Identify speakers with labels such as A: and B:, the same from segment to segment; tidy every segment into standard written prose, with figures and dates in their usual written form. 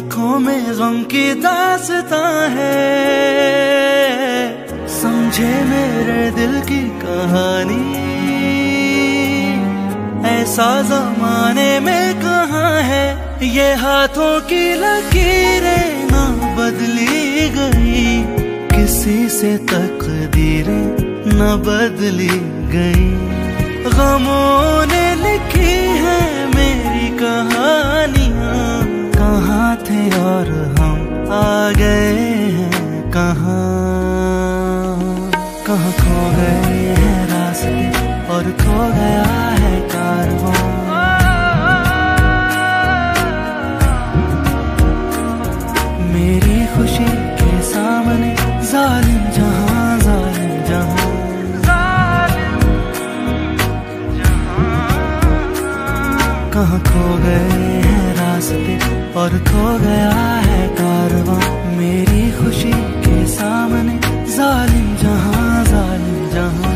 A: आँखों में गम की दास्तां है, समझे मेरे दिल की कहानी। ऐसा जमाने में कहाँ है, ये हाथों की लकीरें ना बदली गई, किसी से तकदीरें न बदली गई। गमों ने लिखी है मेरी कहानियाँ, कहाँ थे और हम आ गए हैं कहाँ। कहाँ खो गए हैं रास्ते और खो गया है कारवां। मेरी खुशी के सामने जालिम जहां, जालिम जहां। कहाँ खो गए हैं रास्ते और खो गया है कारवां। मेरी खुशी के सामने जालिम जहां, जालिम जहां।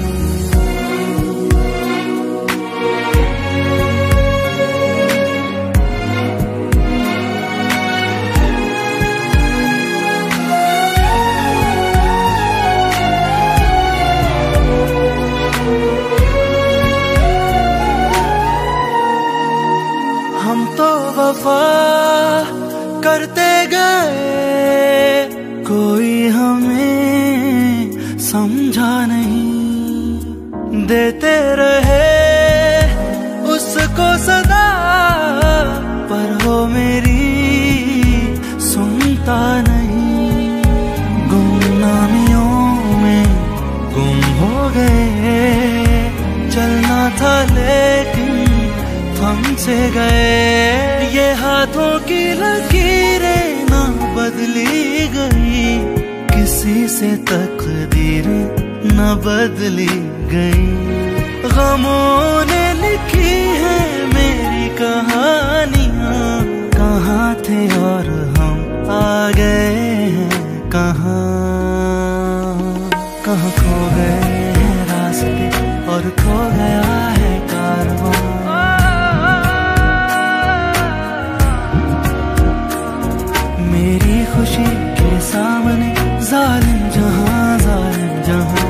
A: हम तो वफा करते गए, कोई हमें समझा नहीं। देते रहे उसको सदा, पर वो मेरी सुनता नहीं। गुमनामियों में गुम हो गए, चलना था लेकिन हमसे गए। ये हाथों की लकीरें ना बदली गई, किसी से तकदीरें न बदली गई। गमों ने लिखी है मेरी कहानियाँ, कहाँ थे और हम आ गए हैं कहाँ। कहाँ खो गए हैं रास्ते और खो गया है कारवां। मेरी खुशी के सामने जालिम जहां, जालिम जहां।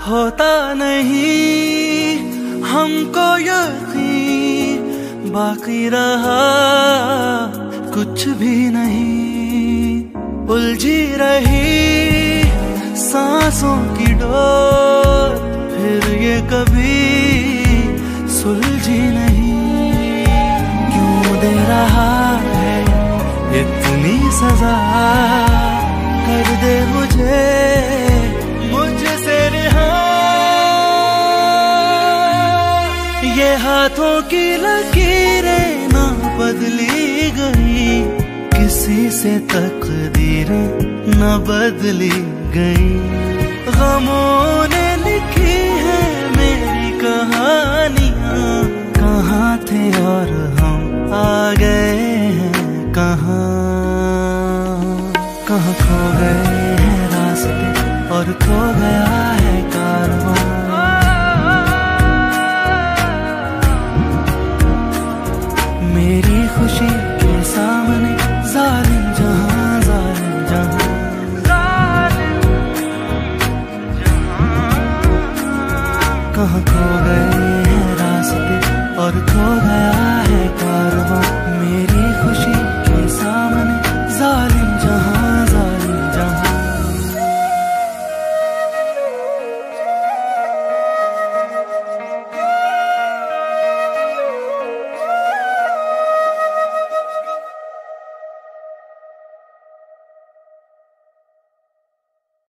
A: होता नहीं हमको यकीन, बाकी रहा कुछ भी नहीं। उलझी रही सांसों की डोर, फिर ये कभी सुलझी नहीं। क्यों दे रहा है इतनी सजा, कर दे मुझे मुझसे रिहा। ये हाथों की लकीरें ना बदली गई, किसी से तकदीरें न बदली गई। गमों ने लिखी है मेरी कहानियाँ, कहाँ थे और हम आ गए हैं कहाँ। कहाँ खो गए हैं रास्ते और खो गया है कारवां। मेरी खुशी के सामने जालिम जहां, जालिम जहां। कहाँ खो गए हैं रास्ते और खो गया है कारवां।